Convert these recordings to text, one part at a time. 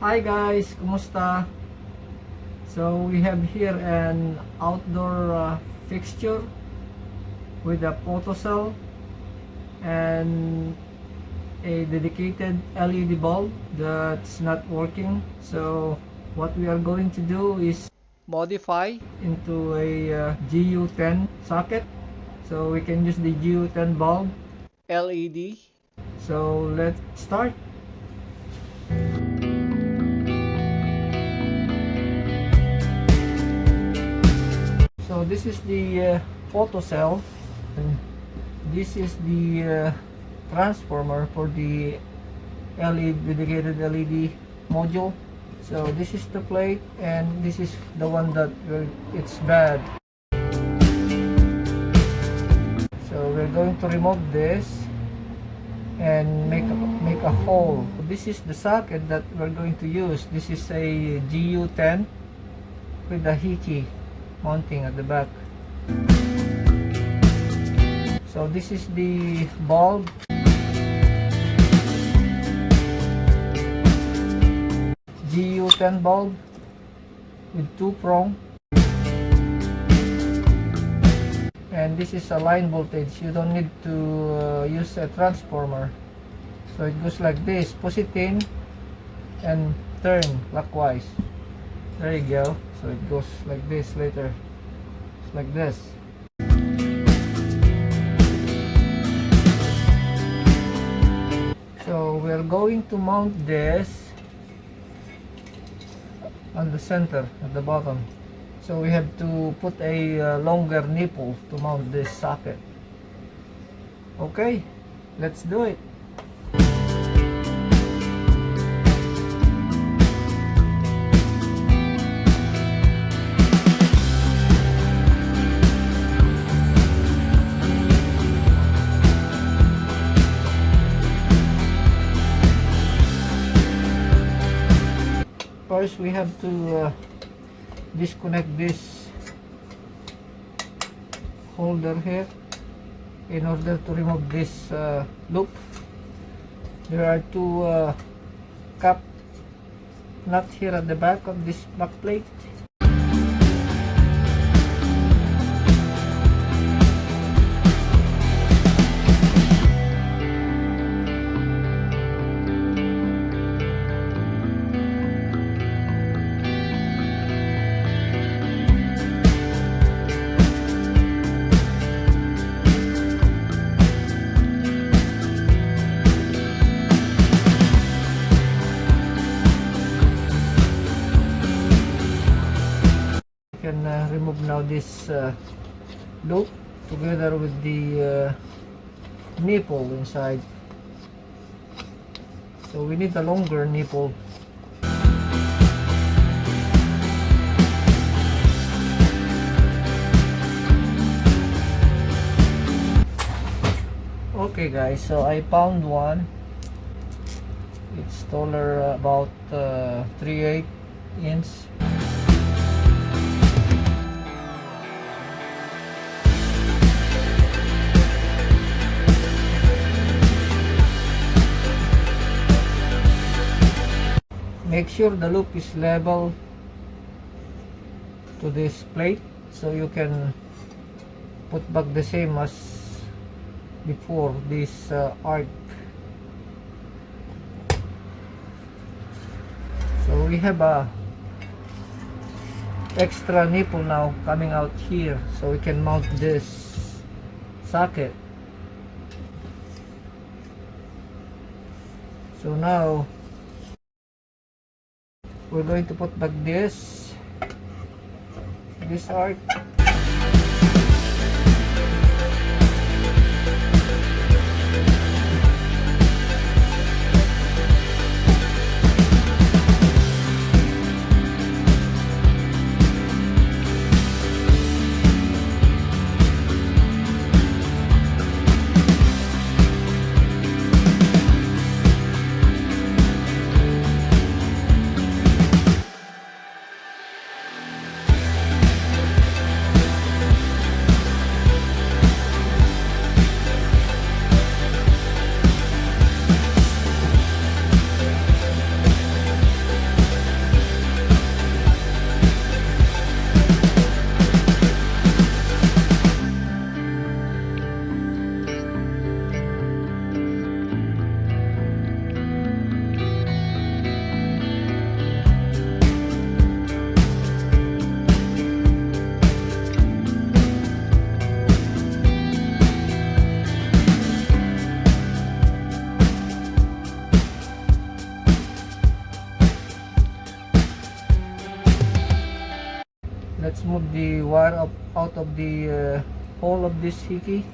Hi guys, kumusta? So we have here an outdoor fixture with a photocell and a dedicated LED bulb that's not working. So what we are going to do is modify into a GU10 socket, so we can use the GU10 bulb LED. So let's start. So this is the photocell, and this is the transformer for the LED, dedicated LED module. So this is the plate, and this is the one that it's bad. So we're going to remove this and make a hole. This is the socket that we're going to use. This is a GU10 with a hickey mounting at the back. So this is the bulb. GU10 bulb with 2 prong, and this is a line voltage. You don't need to use a transformer. So it goes like this: push it in and turn clockwise. There you go. So it goes like this later. It's like this. So we're going to mount this on the center at the bottom. So we have to put a longer nipple to mount this socket. Okay, let's do it. First, we have to disconnect this holder here in order to remove this loop. There are two cap nuts here at the back of this back plate. Can remove now this loop together with the nipple inside. So we need a longer nipple. Okay guys, so I found one. It's taller, about 3/8 inch. Make sure the loop is level to this plate, so you can put back the same as before this arc. So we have a extra nipple now coming out here, so we can mount this socket. So now we're going to put back this arc. the wire out of the hole of this hickey.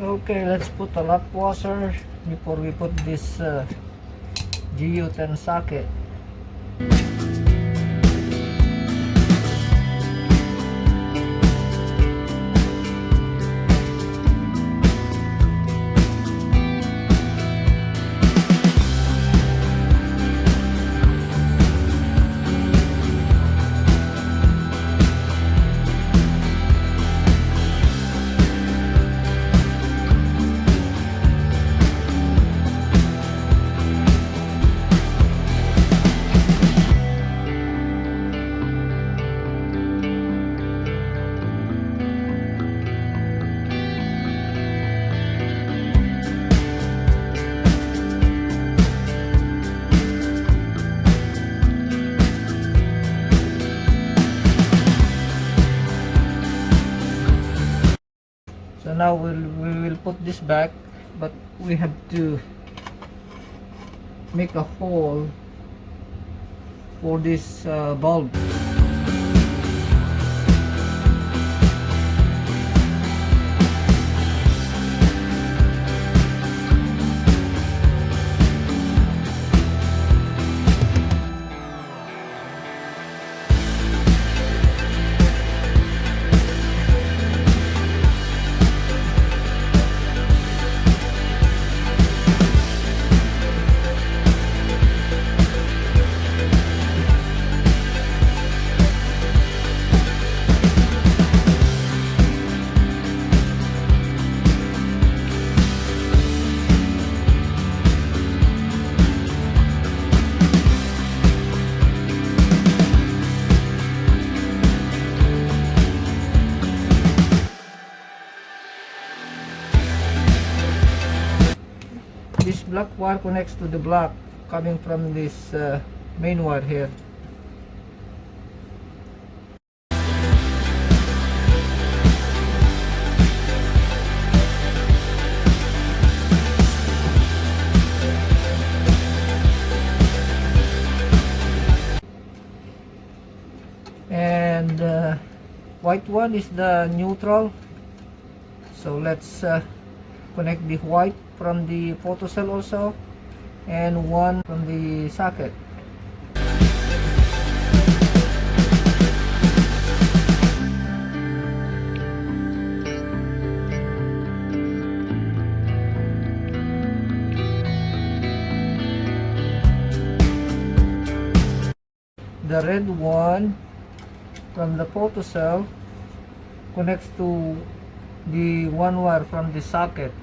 Okay, let's put a lap washer before we put this GU10 socket. So now we will put this back, but we have to make a hole for this bulb. This black wire connects to the black coming from this main wire here. And white one is the neutral, so let's connect the white from the photocell also, and one from the socket. The red one from the photocell connects to the one wire from the socket.